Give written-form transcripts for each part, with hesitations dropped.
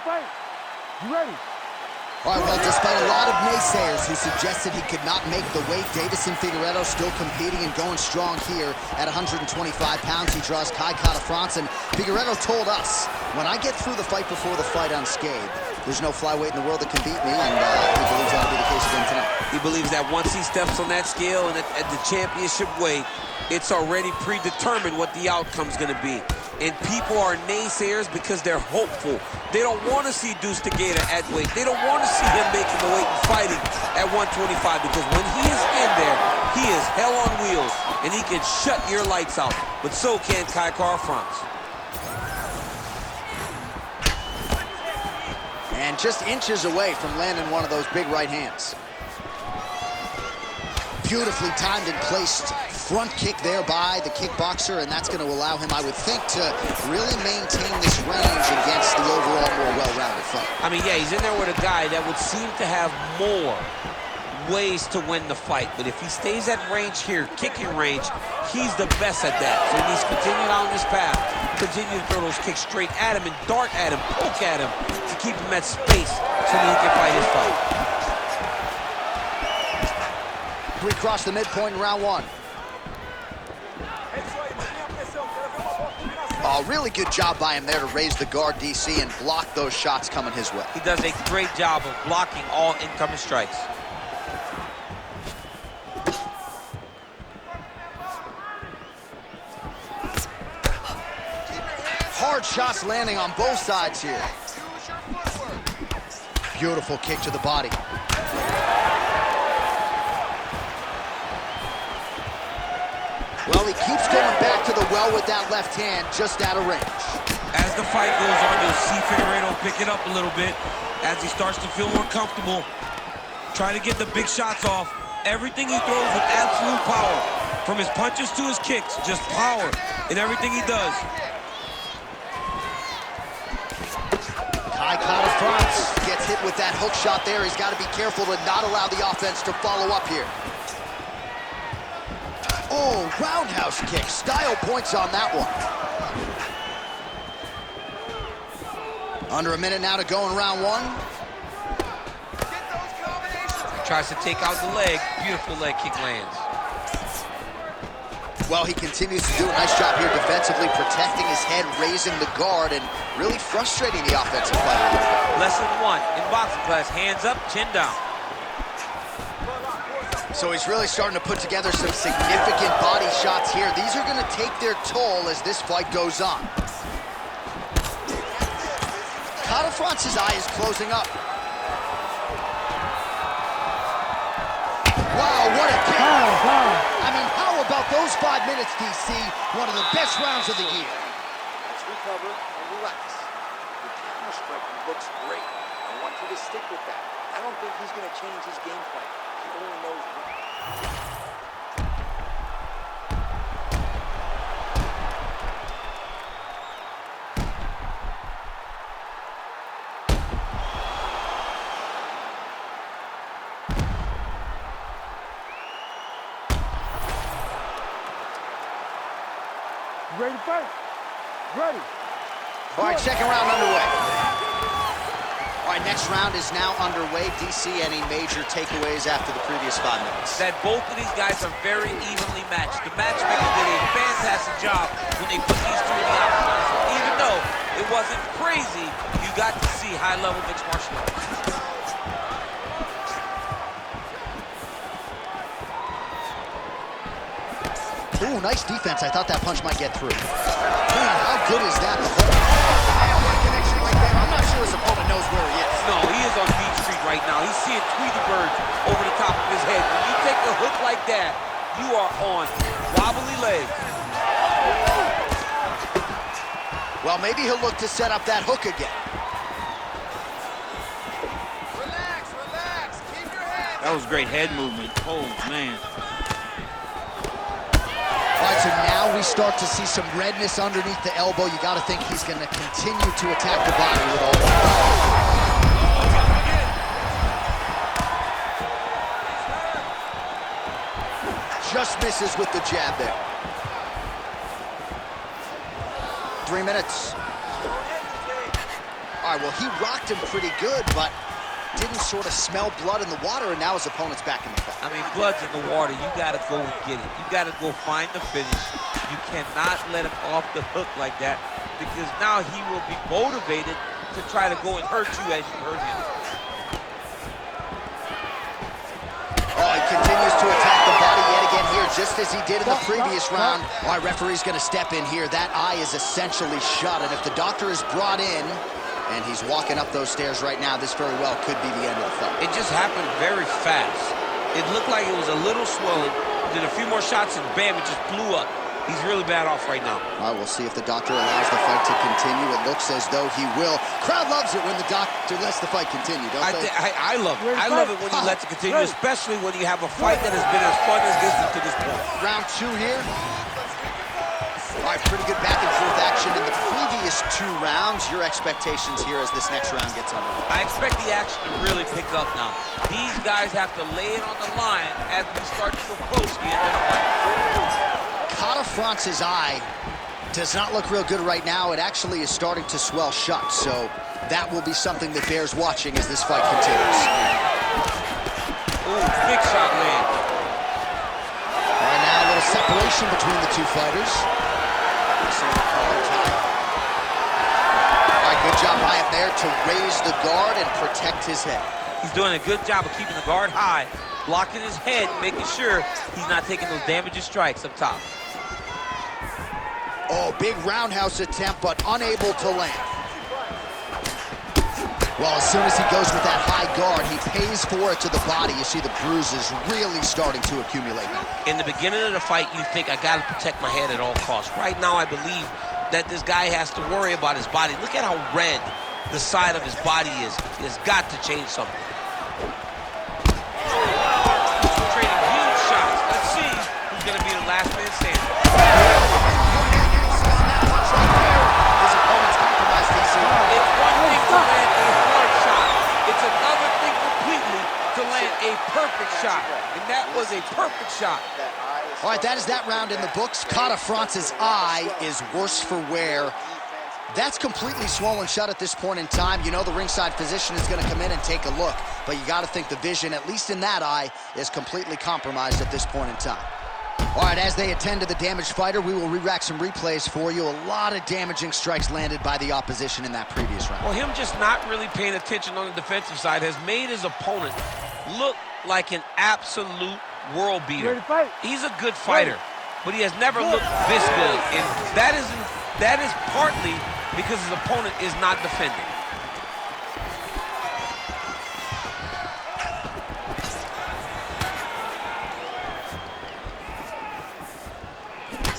fight? You ready? All right, well, despite a lot of naysayers who suggested he could not make the weight, Deveison Figueiredo still competing and going strong here at 125 pounds. He draws Kai Kara-France, and Figueiredo told us, when I get through the fight before the fight unscathed, there's no flyweight in the world that can beat me, and he believes that'll be the case again tonight. He believes that once he steps on that scale and at the championship weight, it's already predetermined what the outcome's gonna be. And people are naysayers because they're hopeful. They don't want to see Deuce Figueiredo at weight. They don't want to see him making the weight and fighting at 125, because when he is in there, he is hell on wheels, and he can shut your lights out. But so can Kai Kara-France. And just inches away from landing one of those big right hands. Beautifully timed and placed front kick there by the kickboxer, and that's going to allow him, I would think, to really maintain this range against the overall more well-rounded fight. I mean, yeah, he's in there with a guy that would seem to have more ways to win the fight, but if he stays at range here, kicking range, he's the best at that. So he needs to continue down this path, continue to throw those kicks straight at him and dart at him, poke at him, to keep him at space so that he can fight his fight. We cross the midpoint in round one. Oh, really good job by him there to raise the guard, DC, and block those shots coming his way. He does a great job of blocking all incoming strikes. Hard shots landing on both sides here. Beautiful kick to the body. Well, he keeps going back to the well with that left hand, just out of range. As the fight goes on, you'll see Figueiredo pick it up a little bit as he starts to feel more comfortable. Try to get the big shots off. Everything he throws with absolute power. From his punches to his kicks, just power in everything he does. Kai Kara-France gets hit with that hook shot there. He's got to be careful to not allow the offense to follow up here. Oh, roundhouse kick. Style points on that one. Under a minute now to go in round one. Tries to take out the leg. Beautiful leg kick lands. Well, he continues to do a nice job here defensively, protecting his head, raising the guard, and really frustrating the offensive fighter a little bit. Lesson one in boxing class: hands up, chin down. So he's really starting to put together some significant body shots here. These are going to take their toll as this fight goes on. Kara-France's eye is closing up. Wow, what a kick! I mean, how about those 5 minutes, DC? One of the best rounds of the year. Let's recover and relax. Your counter striking looks great. I want you to stick with that. I don't think he's going to change his game plan. He only knows one. You ready to fight? Ready. All right, second round underway. All right, next round is now underway. DC, any major takeaways after the previous 5 minutes? That both of these guys are very evenly matched. The matchmakers did a fantastic job when they put these two in the octagon. So even though it wasn't crazy, you got to see high-level mixed martial arts. Ooh, nice defense. I thought that punch might get through. Man, how good is that? I'm not sure his opponent knows where he is. No, he is on Beach Street right now. He's seeing Tweety birds over the top of his head. When you take a hook like that, you are on wobbly legs. Well, maybe he'll look to set up that hook again. Relax, relax. Keep your hands. That was great head movement. Oh, man. All right, so now we start to see some redness underneath the elbow. You got to think he's going to continue to attack the body with all that. Just misses with the jab there. 3 minutes. All right, well, he rocked him pretty good, but didn't sort of smell blood in the water, and now his opponent's back in the fight. I mean, blood's in the water. You got to go and get it. You got to go find the finish. You cannot let him off the hook like that, because now he will be motivated to try to go and hurt you as you hurt him. Oh, he continues to attack the body yet again here, just as he did in the previous round. All right, referee's going to step in here. That eye is essentially shut, and if the doctor is brought in, and he's walking up those stairs right now, this very well could be the end of the fight. It just happened very fast. It looked like it was a little swollen, did a few more shots, and bam, it just blew up. He's really bad off right now. All right, we'll see if the doctor allows the fight to continue. It looks as though he will. Crowd loves it when the doctor lets the fight continue, don't they? I love it. I love it when he lets it continue, especially when you have a fight that has been as fun as this to this point. Round 2 here. All right, pretty good back and forth action in the previous 2 rounds. Your expectations here as this next round gets underway? I expect the action to really pick up now. These guys have to lay it on the line as we start to approach the end of the fight. France's eye does not look real good right now. It actually is starting to swell shut, so that will be something that bears watching as this fight continues. Ooh, big shot land. All right, now a little separation between the 2 fighters. All right, good job high up there to raise the guard and protect his head. He's doing a good job of keeping the guard high, blocking his head, making sure he's not taking those damaging strikes up top. Oh, big roundhouse attempt, but unable to land. Well, as soon as he goes with that high guard, he pays for it to the body. You see the bruises really starting to accumulate now. In the beginning of the fight, you think, I got to protect my head at all costs. Right now, I believe that this guy has to worry about his body. Look at how red the side of his body is. He has got to change something. Trading huge shots. Let's see who's going to be the last man standing. A perfect shot, and that was a perfect shot. All right, that is that round in the books. Kata France's eye is worse for wear. That's completely swollen shut at this point in time. You know the ringside physician is going to come in and take a look, but you got to think the vision, at least in that eye, is completely compromised at this point in time. All right, as they attend to the damaged fighter, we will re-rack some replays for you. A lot of damaging strikes landed by the opposition in that previous round. Well, him just not really paying attention on the defensive side has made his opponent look like an absolute world beater. He's a good fighter, but he has never looked this good, and that is partly because his opponent is not defending.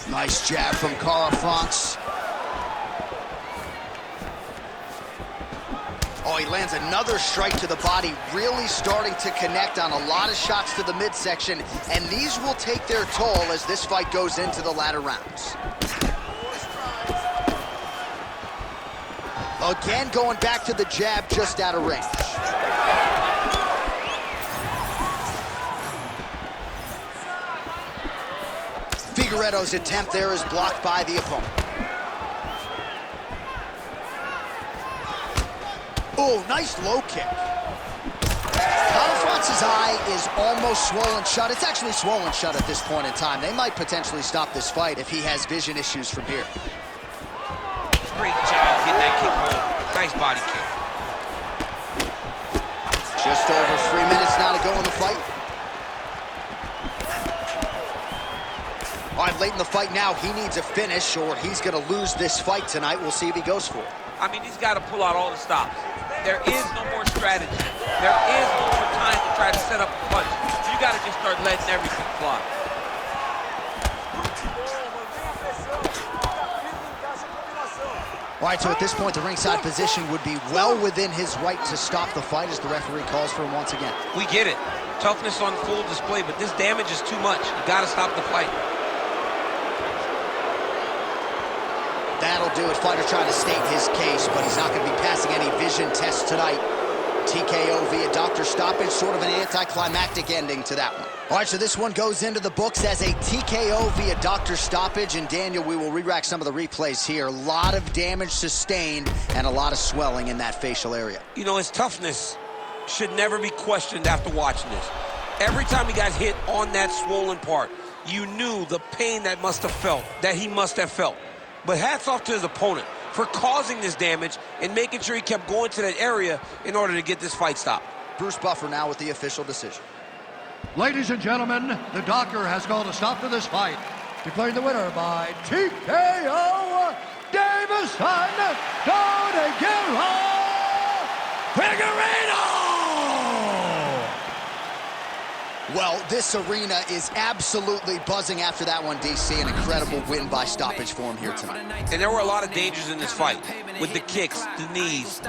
Nice jab from Kara France. Oh, he lands another strike to the body, really starting to connect on a lot of shots to the midsection, and these will take their toll as this fight goes into the latter rounds. Again, going back to the jab just out of range. Figueiredo's attempt there is blocked by the opponent. Oh, nice low kick. Kata France's eye is almost swollen shut. It's actually swollen shut at this point in time. They might potentially stop this fight if he has vision issues from here. Great job getting that kick home. Nice body kick. Just over 3 minutes now to go in the fight. All right, late in the fight now, he needs a finish or he's going to lose this fight tonight. We'll see if he goes for it. I mean, he's got to pull out all the stops. There is no more strategy. There is no more time to try to set up a punch. You got to just start letting everything fly. All right, so at this point, the ringside position would be well within his right to stop the fight as the referee calls for him once again. We get it. Toughness on full display, but this damage is too much. You got to stop the fight. That'll do it. Fighter trying to state his case, but he's not going to be passing any vision tests tonight. TKO via doctor stoppage, sort of an anticlimactic ending to that one. All right, so this one goes into the books as a TKO via doctor stoppage. And Daniel, we will re-rack some of the replays here. A lot of damage sustained and a lot of swelling in that facial area. You know, his toughness should never be questioned after watching this. Every time he got hit on that swollen part, you knew the pain that he must have felt. But hats off to his opponent for causing this damage and making sure he kept going to that area in order to get this fight stopped. Bruce Buffer now with the official decision. Ladies and gentlemen, the doctor has called a stop to this fight, declaring the winner by TKO, Deveison, Figueiredo! Well, this arena is absolutely buzzing after that one, DC. An incredible win by stoppage for him here tonight. And there were a lot of dangers in this fight with the kicks, the knees,